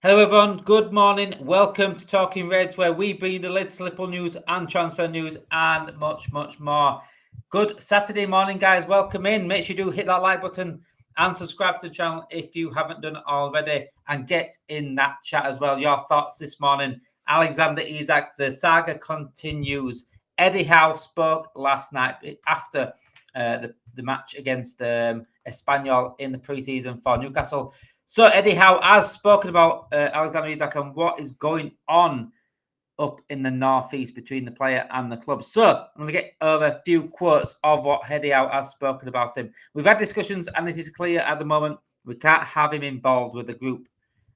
Hello everyone, good morning. Welcome to Talking Reds, where we bring you the latest Liverpool news and transfer news and much more. Good Saturday morning, guys. Welcome in. Make sure you do hit that like button and subscribe to the channel if you haven't done it already, and get in that chat as well. Your thoughts this morning. Alexander Isak, the saga continues. Eddie Howe spoke last night after the match against Espanyol in the preseason for Newcastle. So Eddie Howe has spoken about Alexander Isak and what is going on up in the northeast between the player and the club. So I'm going to get over a few quotes of what Eddie Howe has spoken about him. We've had discussions, and it is clear at the moment we can't have him involved with the group.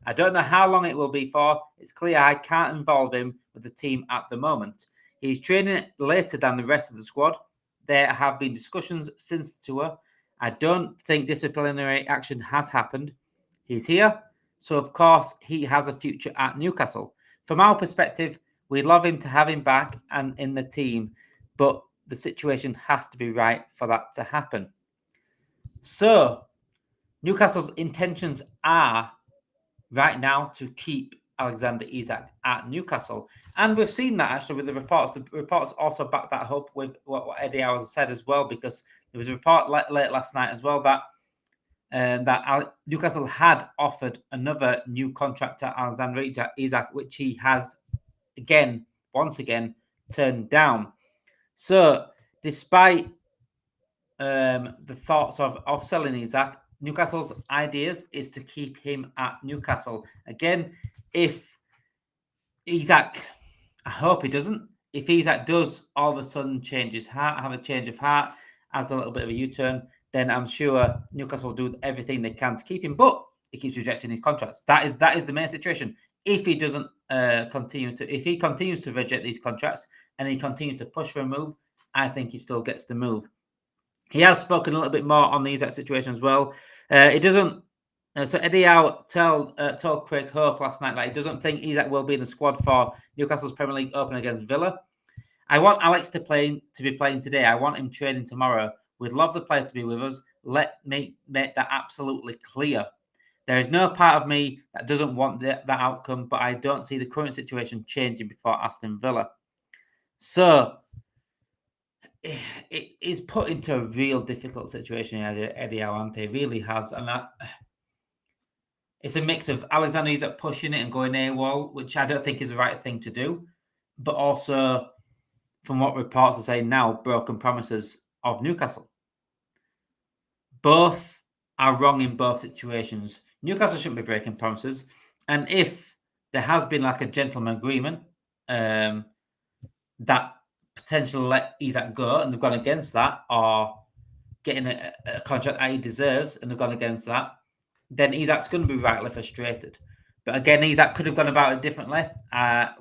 I don't know how long it will be for. It's clear I can't involve him with the team at the moment. He's training later than the rest of the squad. There have been discussions since the tour. I don't think disciplinary action has happened. He's here, so of course he has a future at Newcastle. From our perspective, we'd love him to have him back and in the team, but the situation has to be right for that to happen. So, Newcastle's intentions are right now to keep Alexander Isak at Newcastle. And we've seen that actually with the reports. The reports also back that up with what Eddie Howe said as well, because there was a report late last night as well that Newcastle had offered another new contract to Alexander Isak, which he has once again turned down. So, despite the thoughts of selling Isak, Newcastle's ideas is to keep him at Newcastle. Again, if Isak, I hope he doesn't. If Isak does all of a sudden change his heart, have a change of heart, has a little bit of a U-turn, then I'm sure Newcastle will do everything they can to keep him. But he keeps rejecting his contracts. That is the main situation. If he doesn't if he continues to reject these contracts and he continues to push for a move, I think he still gets the move. He has spoken a little bit more on the Isak situation as well. It doesn't. So Eddie Howe told Craig Hope last night that he doesn't think Isak will be in the squad for Newcastle's Premier League Open against Villa. I want Alex to be playing today. I want him training tomorrow. We'd love the player to be with us. Let me make that absolutely clear. There is no part of me that doesn't want that outcome, but I don't see the current situation changing before Aston Villa. So it is put into a real difficult situation here, Eddie Howe. He really has, and it's a mix of Alexander Isak pushing it and going AWOL, which I don't think is the right thing to do, but also, from what reports are saying now, broken promises of Newcastle. Both are wrong in both situations. Newcastle shouldn't be breaking promises, and if there has been like a gentleman agreement that potentially let Isak go, and they've gone against that, or getting a contract that he deserves, and they've gone against that, then Isak's going to be rightly frustrated. But again, Isak could have gone about it differently.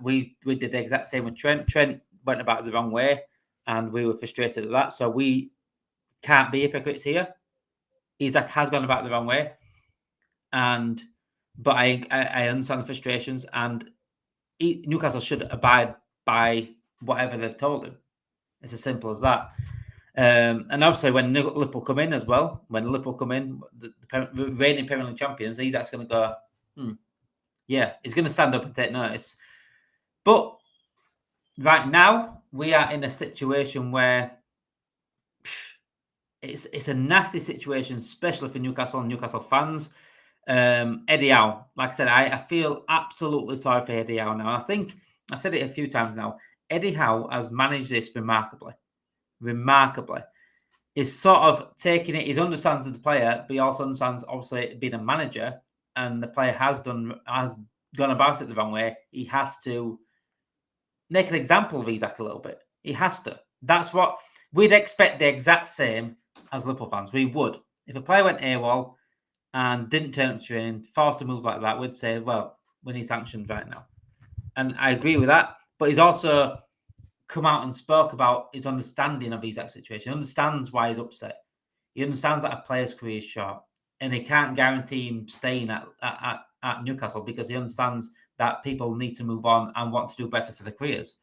We did the exact same with Trent. Trent went about it the wrong way, and we were frustrated at that. So we can't be hypocrites here. Isak has gone about it the wrong way, but I understand the frustrations, and Newcastle should abide by whatever they've told him. It's as simple as that. And obviously, when Liverpool come in as well, the reigning Premier League champions, Isak's going to go, yeah, he's going to stand up and take notice. But right now, we are in a situation where it's a nasty situation, especially for Newcastle and Newcastle fans. Eddie Howe, like I said, I feel absolutely sorry for Eddie Howe now. I think I've said it a few times now. Eddie Howe has managed this remarkably. Is sort of taking it. He understands the player, but he also understands obviously being a manager, and the player has gone about it the wrong way. He has to make an example of Isak a little bit. He has to. That's what we'd expect, the exact same as Liverpool fans. We would. If a player went AWOL and didn't turn up to training, forced to move like that, we'd say, well, we need sanctions right now. And I agree with that. But he's also come out and spoke about his understanding of Isak's situation. He understands why he's upset. He understands that a player's career is short, and he can't guarantee him staying at Newcastle because he understands that people need to move on and want to do better for their careers.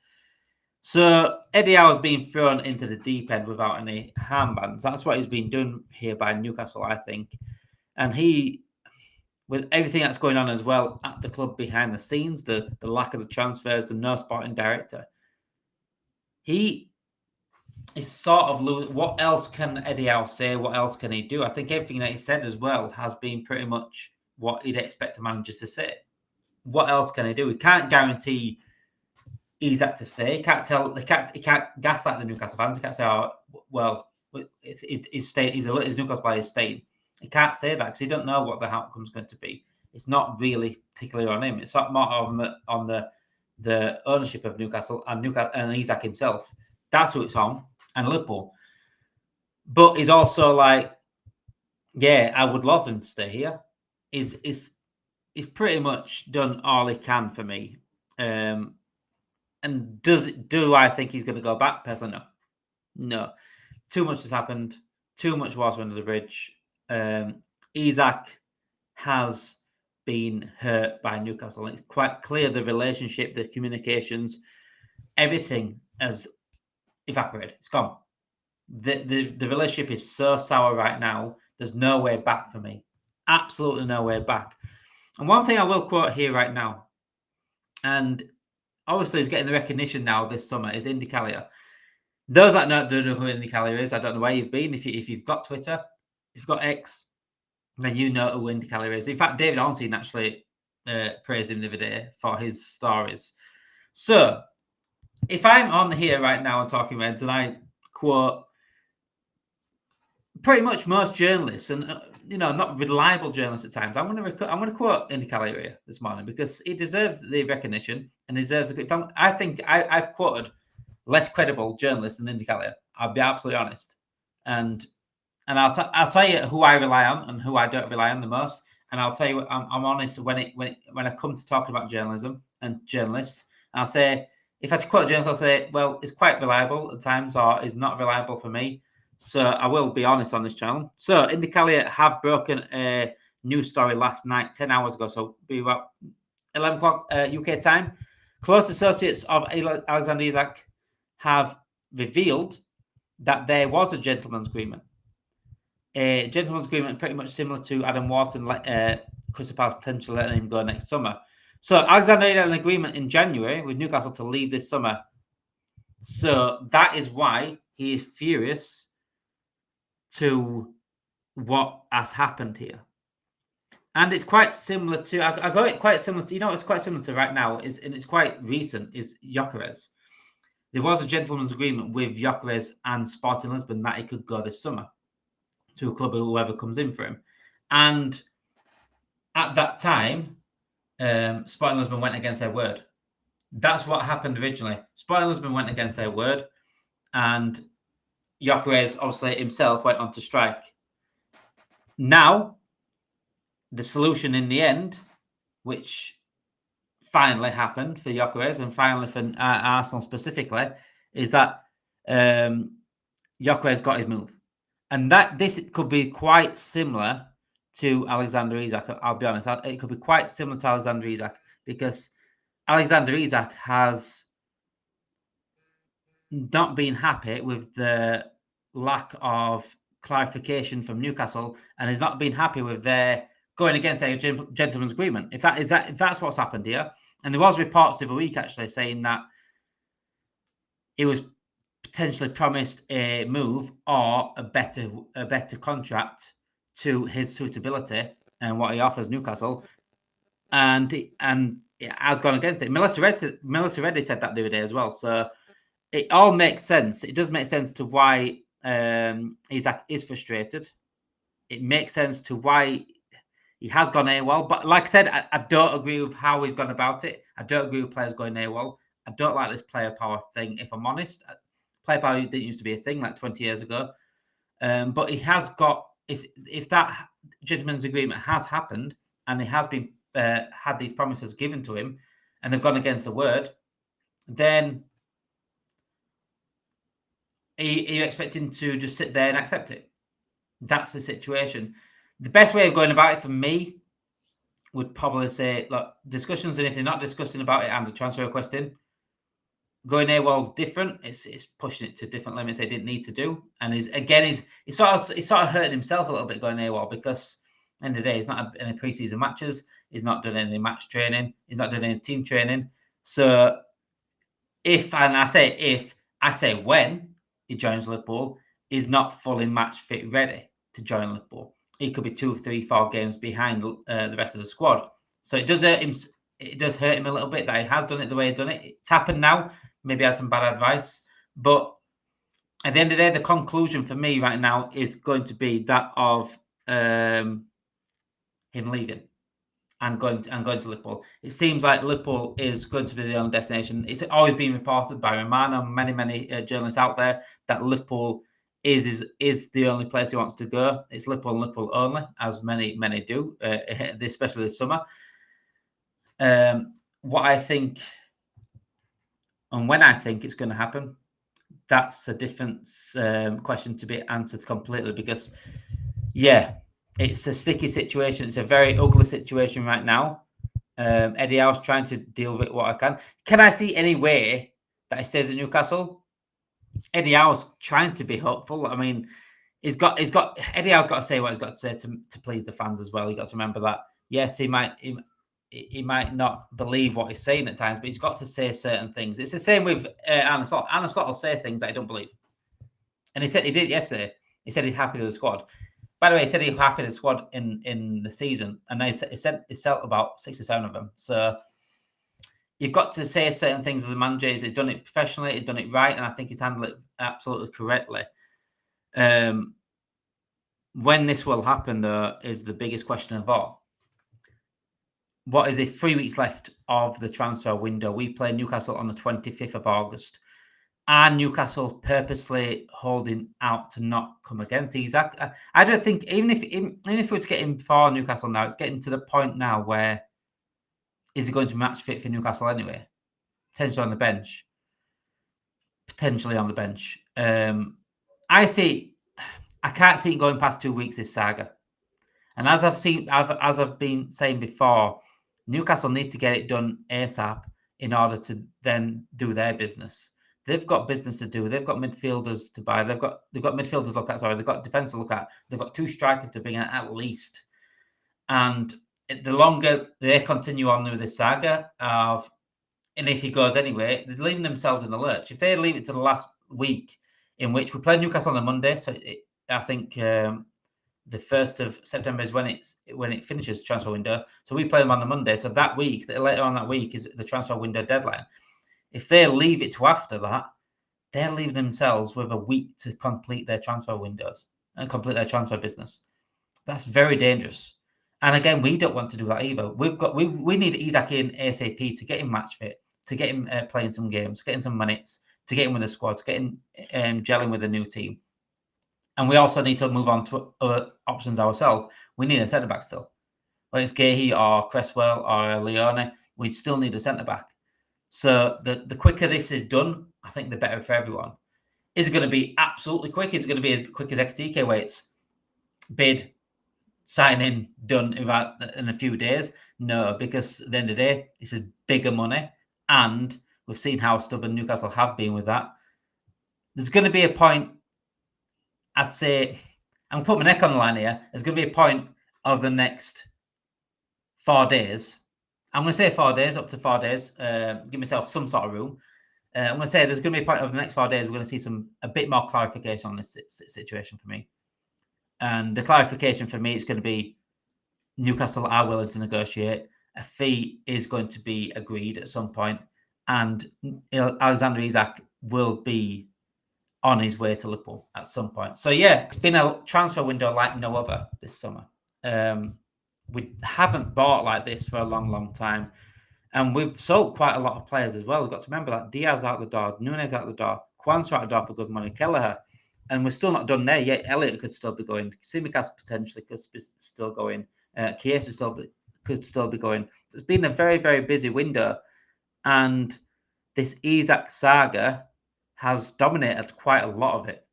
So Eddie Howe's been thrown into the deep end without any armbands. That's what he's been doing here by Newcastle, I think. And he with everything that's going on as well at the club behind the scenes, the lack of the transfers, the no sporting director, he is sort of what else can Eddie Howe say? What else can he do? I think everything that he said as well has been pretty much what he'd expect a manager to say. What else can he do? He can't guarantee Isak to stay. He can't gaslight the Newcastle fans. He can't say, "Oh, well, he's staying. His Newcastle player is staying." He can't say that because he don't know what the outcome's going to be. It's not really particularly on him. It's not more on the ownership of Newcastle and Isak himself. That's who it's on, and Liverpool. But he's also like, yeah, I would love him to stay here. He's pretty much done all he can for me. And do I think he's going to go back? Personally, no. Too much has happened. Too much water under the bridge. Isak has been hurt by Newcastle. It's quite clear the relationship, the communications, everything has evaporated. It's gone. The relationship is so sour right now. There's no way back for me. Absolutely no way back. And one thing I will quote here right now, and obviously he's getting the recognition now this summer, is Indy Callier. Those that don't know who Indy Callier is, I don't know where you've been. If you've got Twitter, if you've got X, then you know who Indy Callier is. In fact, David Ornstein actually praised him the other day for his stories. So, if I'm on here right now and Talking Reds and I quote pretty much most journalists and not reliable journalists at times, I'm going to quote Indy Callier here this morning because he deserves the recognition and deserves a. I think I've quoted less credible journalists than Indy Callier. I'll be absolutely honest, and I'll tell you who I rely on and who I don't rely on the most. And I'll tell you, I'm honest when I come to talking about journalism and journalists. I'll say, if I quote a journalist, I'll say, well, it's quite reliable at times, or is not reliable for me. So I will be honest on this channel. So Indy Callier have broken a news story last night, 10 hours ago. So be about 11 o'clock UK time. Close associates of Alexander Isak have revealed that there was a gentleman's agreement. A gentleman's agreement pretty much similar to Adam Wharton, Crystal Palace potentially letting him go next summer. So Alexander had an agreement in January with Newcastle to leave this summer. So that is why he is furious to what has happened here. And it's quite similar to, I got it quite similar to, it's quite similar to right now, and it's quite recent, is Gyökeres. There was a gentleman's agreement with Gyökeres and Sporting Lisbon that he could go this summer to a club or whoever comes in for him. And at that time, Sporting Lisbon went against their word. That's what happened originally. Sporting Lisbon went against their word, and Gyökeres, obviously himself, went on to strike. Now, the solution in the end, which finally happened for Gyökeres and finally for Arsenal specifically, is that Gyökeres got his move. And this could be quite similar to Alexander Isak. I'll be honest. It could be quite similar to Alexander Isak because Alexander Isak has not been happy with the lack of clarification from Newcastle and has not been happy with their going against their gentleman's agreement. If that's what's happened here, and there was reports the other week actually saying that it was potentially promised a move or a better contract to his suitability and what he offers Newcastle, and it has gone against it. Melissa Reddy said that the other day as well. So it all makes sense. It does make sense to why Isak is frustrated. It makes sense to why he has gone AWOL. But like I said, I don't agree with how he's gone about it. I don't agree with players going AWOL. I don't like this player power thing, if I'm honest. Player power didn't used to be a thing like 20 years ago. But he has got, if that gentleman's agreement has happened and he has been had these promises given to him and they've gone against the word, then you expect him to just sit there and accept it. That's the situation. The best way of going about it for me would probably say, look, discussions, and if they're not discussing about it and the transfer request in, going AWOL's different. It's pushing it to different limits they didn't need to do. And he's sort of hurting himself a little bit going AWOL because End of the day, he's not had any preseason matches. He's not done any match training. He's not done any team training. So I say when he joins Liverpool, he's not fully match fit ready to join Liverpool. He could be 2, 3, 4 games behind the rest of the squad. So it does hurt him. It does hurt him a little bit that he has done it the way he's done it. It's happened now. Maybe I had some bad advice, but at the end of the day, the conclusion for me right now is going to be that of him leaving and going to Liverpool. It seems like Liverpool is going to be the only destination. It's always been reported by Romano, many journalists out there, that Liverpool is the only place he wants to go. It's Liverpool and Liverpool only, as many do, especially this summer. What I think and when I think it's going to happen, that's a different question to be answered completely, because it's a sticky situation. It's a very ugly situation right now. Eddie Howe's trying to deal with what I can. Can I see any way that he stays at Newcastle? Eddie Howe's trying to be hopeful. I mean, Eddie Howe's got to say what he's got to say to please the fans as well. He's got to remember that, yes, he might not believe what he's saying at times, but he's got to say certain things. It's the same with Arne Slot. Arne Slot will say things that I don't believe. And he did it yesterday. He said he's happy with the squad. By the way, he said he's happy with the squad in the season. And he said he sold about 67 of them. So you've got to say certain things as a manager. He's done it professionally. He's done it right. And I think he's handled it absolutely correctly. When this will happen, though, is the biggest question of all. What is it? 3 weeks left of the transfer window. We play Newcastle on the 25th of August. Are Newcastle purposely holding out to not come against Isak? I don't think, even if we were to get him for Newcastle now, it's getting to the point now where is he going to match fit for Newcastle anyway? Potentially on the bench. I can't see it going past 2 weeks, this saga. And as I've been saying before, Newcastle need to get it done ASAP in order to then do their business. They've got business to do. They've got midfielders to buy. They've got midfielders to look at. They've got defence to look at. They've got 2 strikers to bring in at least. And the longer they continue on with this saga and if he goes anyway, they're leaving themselves in the lurch. If they leave it to the last week, in which we play Newcastle on a Monday, so I think the 1st of September is when it finishes transfer window. So we play them on the Monday. So that week, later on that week, is the transfer window deadline. If they leave it to after that, they're leaving themselves with a week to complete their transfer windows and complete their transfer business. That's very dangerous. And again, we don't want to do that either. We need Isak in ASAP to get him match fit, to get him playing some games, getting some minutes, to get him with the squad, to get him gelling with the new team. And we also need to move on to other options ourselves. We need a centre-back still. Whether it's Gahey or Cresswell or Leone, we still need a centre-back. So the quicker this is done, I think the better for everyone. Is it going to be absolutely quick? Is it going to be as quick as XTK waits? Bid, signing, done in a few days? No, because at the end of the day, this is bigger money. And we've seen how stubborn Newcastle have been with that. There's going to be a point, I'd say, I'm going to put my neck on the line here. There's going to be a point of the next 4 days. I'm going to say 4 days, up to 4 days. Give myself some sort of room. I'm going to say there's going to be a point over the next 4 days. We're going to see a bit more clarification on this situation for me. And the clarification for me is going to be Newcastle are willing to negotiate. A fee is going to be agreed at some point, and Alexander Isak will be on his way to Liverpool at some point. So it's been a transfer window like no other this summer. We haven't bought like this for a long time. And we've sold quite a lot of players as well. We've got to remember that Diaz out the door, Nunez out the door, Kwanzaa out the door for good money, Kelleher. And we're still not done there yet. Elliott could still be going. Tsimikas potentially could be still going. Chiesa could still be going. So it's been a very, very busy window. And this Isak saga has dominated quite a lot of it.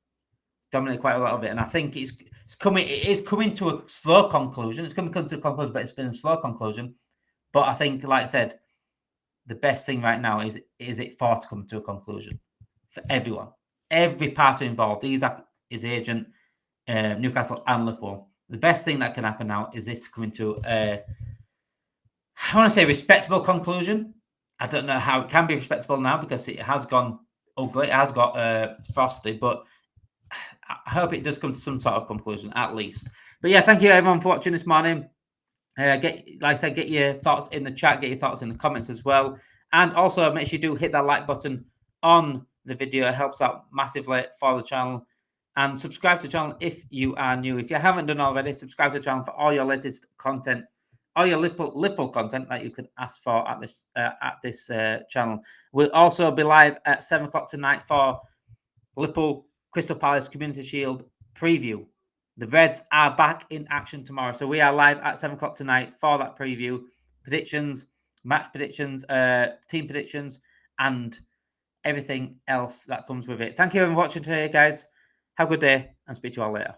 And I think it is coming to a slow conclusion. It's coming to a conclusion, but it's been a slow conclusion. But I think, like I said, the best thing right now is it for to come to a conclusion for everyone. Every party involved, Isak, his agent, Newcastle and Liverpool. the best thing that can happen now is this to come into I want to say respectable conclusion. I don't know how it can be respectable now because it has gone ugly. It has got frosty, but I hope it does come to some sort of conclusion at least. But yeah, thank you everyone for watching this morning. Like I said, get your thoughts in the chat, get your thoughts in the comments as well. And also make sure you do hit that like button on the video. It helps out massively for the channel. And subscribe to the channel if you are new. If you haven't done already, subscribe to the channel for all your latest content, all your Liverpool content that you could ask for at this channel. We'll also be live at 7 o'clock tonight for Liverpool Crystal Palace Community Shield preview. The Reds are back in action tomorrow. So we are live at 7 o'clock tonight for that preview. Predictions, match predictions, team predictions, and everything else that comes with it. Thank you for watching today, guys. Have a good day and speak to you all later.